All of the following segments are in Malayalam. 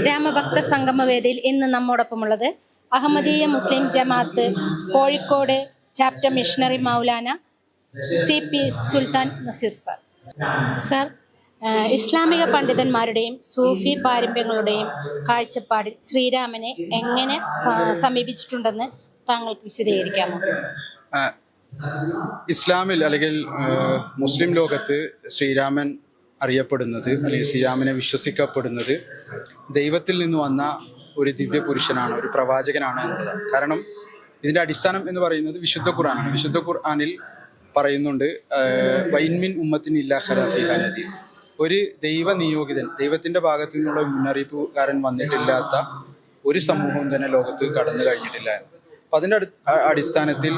രാമഭക്ത സംഗമവേദിയിൽ ഇന്ന് നമ്മോടൊപ്പമുള്ളത് Ahmadiyya Muslim Jamaat Kozhikode chapter missionary Maulana CP Sultan Naseer sir. Sir, ഇസ്ലാമിക പണ്ഡിതന്മാരുടെയും സൂഫി പാരമ്പര്യങ്ങളുടെയും കാഴ്ചപ്പാടിൽ ശ്രീരാമനെ എങ്ങനെ സമീപിച്ചിട്ടുണ്ടെന്ന് താങ്കൾക്ക് വിശദീകരിക്കാമോ? ഇസ്ലാമിൽ അല്ലെങ്കിൽ മുസ്ലിം ലോകത്ത് ശ്രീരാമൻ അറിയപ്പെടുന്നത് അല്ലെങ്കിൽ ശ്രീരാമനെ വിശ്വസിക്കപ്പെടുന്നത് ദൈവത്തിൽ നിന്ന് വന്ന ഒരു ദിവ്യ പുരുഷനാണ്, ഒരു പ്രവാചകനാണ് എന്നുള്ളതാണ്. കാരണം ഇതിൻ്റെ അടിസ്ഥാനം എന്ന് പറയുന്നത് വിശുദ്ധ ഖുർആനാണ്. വിശുദ്ധ ഖുർആനിൽ പറയുന്നുണ്ട്, വൈൻമിൻ ഉമ്മത്തിൻ ഇല്ലാ ഖലാഫിഹ നദീർ, ഒരു ദൈവ നിയോഗിതൻ, ദൈവത്തിൻ്റെ ഭാഗത്തു നിന്നുള്ള മുന്നറിയിപ്പുകാരൻ വന്നിട്ടില്ലാത്ത ഒരു സമൂഹവും തന്നെ ലോകത്ത് കടന്നു കഴിഞ്ഞിട്ടില്ല. അപ്പം അതിൻ്റെ അടിസ്ഥാനത്തിൽ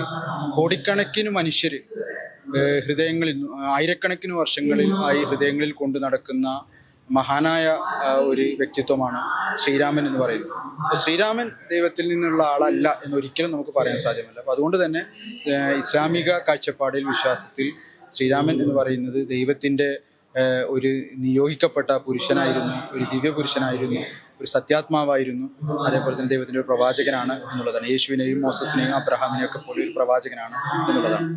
കോടിക്കണക്കിന് മനുഷ്യർ ഹൃദയങ്ങളിൽ, ആയിരക്കണക്കിന് വർഷങ്ങളിൽ ആയി ഹൃദയങ്ങളിൽ കൊണ്ടു നടക്കുന്ന മഹാനായ ഒരു വ്യക്തിത്വമാണ് ശ്രീരാമൻ എന്ന് പറയുന്നത്. അപ്പോൾ ശ്രീരാമൻ ദൈവത്തിൽ നിന്നുള്ള ആളല്ല എന്നൊരിക്കലും നമുക്ക് പറയാൻ സാധ്യമല്ല. അപ്പോൾ അതുകൊണ്ട് തന്നെ ഇസ്ലാമിക കാഴ്ചപ്പാടിൽ, വിശ്വാസത്തിൽ ശ്രീരാമൻ എന്ന് പറയുന്നത് ദൈവത്തിൻ്റെ ഒരു നിയോഗിക്കപ്പെട്ട പുരുഷനായിരുന്നു, ഒരു ദിവ്യ പുരുഷനായിരുന്നു, ഒരു സത്യാത്മാവായിരുന്നു. അതേപോലെ തന്നെ ദൈവത്തിൻ്റെ ഒരു പ്രവാചകനാണ് എന്നുള്ളതാണ്. യേശുവിനെയും മോസസിനെയും അബ്രഹാമിനെയും ഒക്കെ പോലെ ഒരു പ്രവാചകനാണ് എന്നുള്ളതാണ്.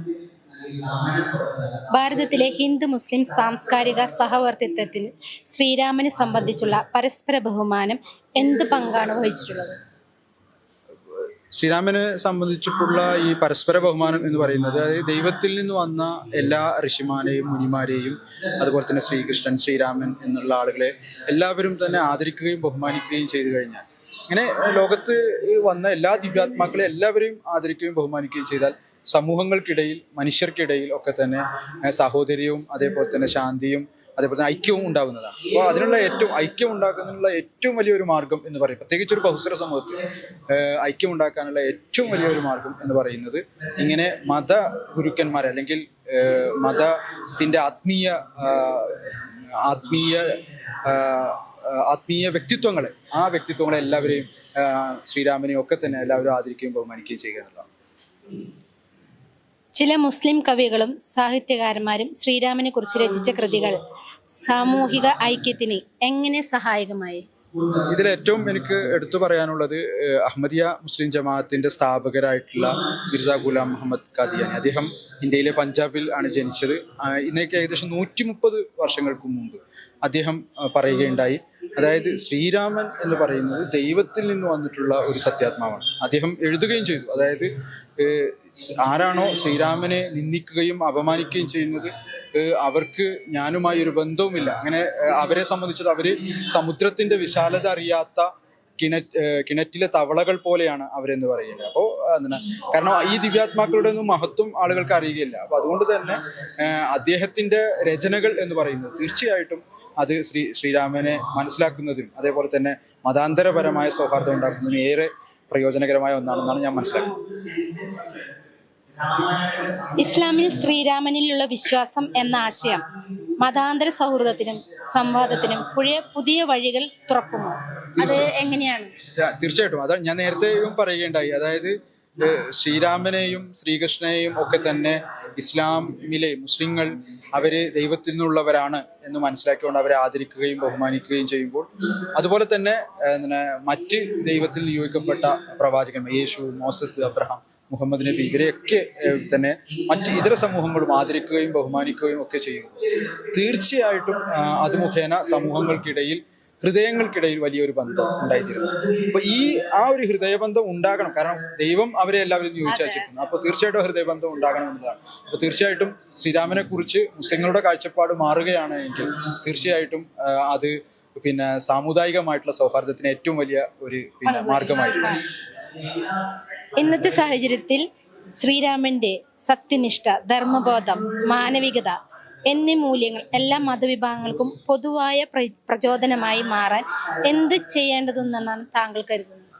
ഭാരതത്തിലെ ഹിന്ദു മുസ്ലിം സാംസ്കാരിക സഹവർത്തിത്വത്തിൽ ശ്രീരാമനെ സംബന്ധിച്ചുള്ള പരസ്പര ബഹുമാനം എന്ത് പങ്കാണ് വഹിച്ചിട്ടുള്ളത്? ശ്രീരാമനെ സംബന്ധിച്ചിട്ടുള്ള ഈ പരസ്പര ബഹുമാനം എന്ന് പറയുന്നത്, അതായത് ദൈവത്തിൽ നിന്ന് വന്ന എല്ലാ ഋഷിമാരെയും മുനിമാരെയും അതുപോലെ തന്നെ ശ്രീകൃഷ്ണൻ, ശ്രീരാമൻ എന്നുള്ള ആളുകളെ എല്ലാവരും തന്നെ ആദരിക്കുകയും ബഹുമാനിക്കുകയും ചെയ്തു കഴിഞ്ഞാൽ, ഇങ്ങനെ ലോകത്ത് വന്ന എല്ലാ ദിവ്യാത്മാക്കളെ എല്ലാവരെയും ആദരിക്കുകയും ബഹുമാനിക്കുകയും ചെയ്താൽ സമൂഹങ്ങൾക്കിടയിൽ, മനുഷ്യർക്കിടയിൽ ഒക്കെ തന്നെ സാഹോദര്യവും അതേപോലെ തന്നെ ശാന്തിയും അതേപോലെ തന്നെ ഐക്യവും ഉണ്ടാകുന്നതാണ്. അപ്പോൾ അതിനുള്ള ഐക്യം ഉണ്ടാക്കുന്നതിനുള്ള ഏറ്റവും വലിയൊരു മാർഗം എന്ന് പറയും, പ്രത്യേകിച്ച് ഒരു ബഹുസ്വര സമൂഹത്തിൽ ഐക്യം ഉണ്ടാക്കാനുള്ള ഏറ്റവും വലിയൊരു മാർഗം എന്ന് പറയുന്നത് ഇങ്ങനെ മത ഗുരുക്കന്മാരെ അല്ലെങ്കിൽ മതത്തിൻ്റെ ആത്മീയ വ്യക്തിത്വങ്ങളെ, ആ വ്യക്തിത്വങ്ങളെ എല്ലാവരെയും, ശ്രീരാമനെയും ഒക്കെ തന്നെ എല്ലാവരും ആദരിക്കുകയും ബഹുമാനിക്കുകയും ചെയ്യുക എന്നുള്ളതാണ്. ചില മുസ്ലിം കവികളും സാഹിത്യകാരന്മാരും ശ്രീരാമനെ കുറിച്ച് രചിച്ച കൃതികൾ സാമൂഹിക ഐക്യത്തിന് എങ്ങനെ സഹായകമായി? ഇതിലേറ്റവും എനിക്ക് എടുത്തു പറയാനുള്ളത് അഹമ്മദിയ മുസ്ലിം ജമാഅത്തിന്റെ സ്ഥാപകരായിട്ടുള്ള മിർസ ഗുലാം മുഹമ്മദ് ഖാദിയാനി. അദ്ദേഹം ഇന്ത്യയിലെ പഞ്ചാബിൽ ആണ് ജനിച്ചത്. ഇന്നേക്ക് ഏകദേശം 130 വർഷങ്ങൾക്ക് മുമ്പ് അദ്ദേഹം പറയുകയുണ്ടായി, അതായത് ശ്രീരാമൻ എന്ന് പറയുന്നത് ദൈവത്തിൽ നിന്ന് വന്നിട്ടുള്ള ഒരു സത്യാത്മാവാണ്. അദ്ദേഹം എഴുതുകയും ചെയ്തു, അതായത് ആരാണോ ശ്രീരാമനെ നിന്ദിക്കുകയും അപമാനിക്കുകയും ചെയ്യുന്നത് അവർക്ക് ഞാനുമായി ഒരു ബന്ധവുമില്ല, അങ്ങനെ അവരെ സംബന്ധിച്ചത് അവര് സമുദ്രത്തിന്റെ വിശാലത അറിയാത്ത കിണറ്റിലെ തവളകൾ പോലെയാണ് അവരെന്ന് പറയുന്നത്. അപ്പോൾ കാരണം ഈ ദിവ്യാത്മാക്കളുടെ ഒന്നും മഹത്വം ആളുകൾക്ക് അറിയുകയില്ല. അപ്പൊ അതുകൊണ്ട് തന്നെ അദ്ദേഹത്തിന്റെ രചനകൾ എന്ന് പറയുന്നത് തീർച്ചയായിട്ടും അത് ശ്രീരാമനെ മനസ്സിലാക്കുന്നതിനും അതേപോലെ തന്നെ മതാന്തരപരമായ സൗഹാർദ്ദം ഉണ്ടാക്കുന്നതിനും ഏറെ പ്രയോജനകരമായ ഒന്നാണെന്നാണ് ഞാൻ മനസ്സിലാക്കുന്നത്. ഇസ്ലാമിൽ ശ്രീരാമനിലുള്ള വിശ്വാസം എന്ന ആശയം മതാന്തര സൗഹൃദത്തിനും സംവാദത്തിനും പുതിയ വഴികൾ തുറക്കുമോ? അത് എങ്ങനെയാണ്? തീർച്ചയായിട്ടും, അതാണ് ഞാൻ നേരത്തെയും പറയുകയുണ്ടായി. അതായത് ശ്രീരാമനെയും ശ്രീകൃഷ്ണനെയും ഒക്കെ തന്നെ ഇസ്ലാമിലെ മുസ്ലിങ്ങൾ അവര് ദൈവത്തിൽ നിന്നുള്ളവരാണ് എന്ന് മനസ്സിലാക്കിക്കൊണ്ട് അവരെ ആദരിക്കുകയും ബഹുമാനിക്കുകയും ചെയ്യുമ്പോൾ, അതുപോലെ തന്നെ മറ്റ് ദൈവത്തിൽ നിയോഗിക്കപ്പെട്ട പ്രവാചകന്മാർ, യേശു, മോസസ്, അബ്രഹാം, മുഹമ്മദ് നബി, ഇവരെയൊക്കെ തന്നെ മറ്റ് ഇതര സമൂഹങ്ങളും ആദരിക്കുകയും ബഹുമാനിക്കുകയും ഒക്കെ ചെയ്യുമ്പോൾ തീർച്ചയായിട്ടും അത് മുഖേന സമൂഹങ്ങൾക്കിടയിൽ, ഹൃദയങ്ങൾക്കിടയിൽ വലിയൊരു ബന്ധം ഉണ്ടായിത്തീരുന്നു. അപ്പൊ ആ ഒരു ഹൃദയബന്ധം ഉണ്ടാകണം. കാരണം ദൈവം അവരെ എല്ലാവരും നിയോഗിച്ചിരിക്കുന്നു. അപ്പോൾ തീർച്ചയായിട്ടും ഹൃദയബന്ധം ഉണ്ടാകണം എന്നതാണ്. അപ്പോൾ തീർച്ചയായിട്ടും ശ്രീരാമനെ കുറിച്ച് മുസ്ലിങ്ങളുടെ കാഴ്ചപ്പാട് മാറുകയാണ് എങ്കിൽ തീർച്ചയായിട്ടും അത് സാമുദായികമായിട്ടുള്ള സൗഹാർദ്ദത്തിന് ഏറ്റവും വലിയ ഒരു മാർഗമായിരിക്കും. ഇന്നത്തെ സാഹചര്യത്തിൽ ശ്രീരാമന്റെ സത്യനിഷ്ഠ, ധർമ്മബോധം, മാനവികത എന്നീ മൂല്യങ്ങൾ എല്ലാ മതവിഭാഗങ്ങൾക്കും പൊതുവായ പ്രചോദനമായി മാറാൻ എന്ത് ചെയ്യേണ്ടതെന്നാണ് താങ്കൾ കരുതുന്നത്?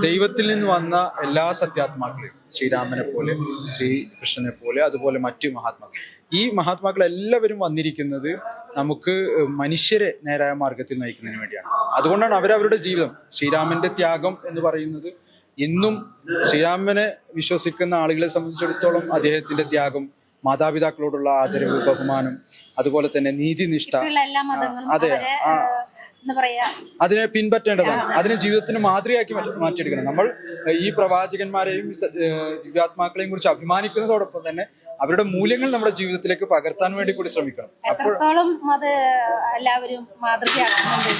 ദൈവത്തിൽ നിന്ന് വന്ന എല്ലാ സത്യാത്മാക്കളെയും, ശ്രീരാമനെ പോലെ, ശ്രീകൃഷ്ണനെ പോലെ, അതുപോലെ മറ്റു മഹാത്മാക്കൾ, ഈ മഹാത്മാക്കൾ എല്ലാവരും വന്നിരിക്കുന്നത് നമുക്ക് മനുഷ്യരെ നേരായ മാർഗത്തിൽ നയിക്കുന്നതിന് വേണ്ടിയാണ്. അതുകൊണ്ടാണ് അവരവരുടെ ജീവിതം, ശ്രീരാമന്റെ ത്യാഗം എന്ന് പറയുന്നത് ഇന്നും ശ്രീരാമനെ വിശ്വസിക്കുന്ന ആളുകളെ സംബന്ധിച്ചിടത്തോളം അദ്ദേഹത്തിന്റെ ത്യാഗം, മാതാപിതാക്കളോടുള്ള ആദരവ്, ബഹുമാനം, അതുപോലെ തന്നെ നീതിനിഷ്ഠ, അതെ, എന്താ പറയാ, അതിനെ പിൻപറ്റേണ്ടതാണ്. അതിനെ ജീവിതത്തിന് മാതൃകയാക്കി മാറ്റിയെടുക്കണം. നമ്മൾ ഈ പ്രവാചകന്മാരെയും ദിവ്യാത്മാക്കളെയും കുറിച്ച് അഭിമാനിക്കുന്നതോടൊപ്പം തന്നെ അവരുടെ മൂല്യങ്ങൾ നമ്മുടെ ജീവിതത്തിലേക്ക് പകർത്താൻ വേണ്ടി കൂടി ശ്രമിക്കണം. അപ്പോൾ എത്രത്തോളം അത് എല്ലാവരും മാതൃകയാക്കുന്നുണ്ട്?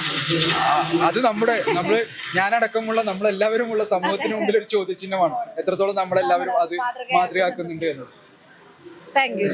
അത് നമ്മള് ഞാനടക്കമുള്ള നമ്മളെല്ലാവരും ഉള്ള സമൂഹത്തിന് മുമ്പിൽ ഒരു ചോദ്യചിഹ്നമാണ് എത്രത്തോളം നമ്മളെല്ലാവരും അത് മാതൃകയാക്കുന്നുണ്ട് എന്നത്. Thank you.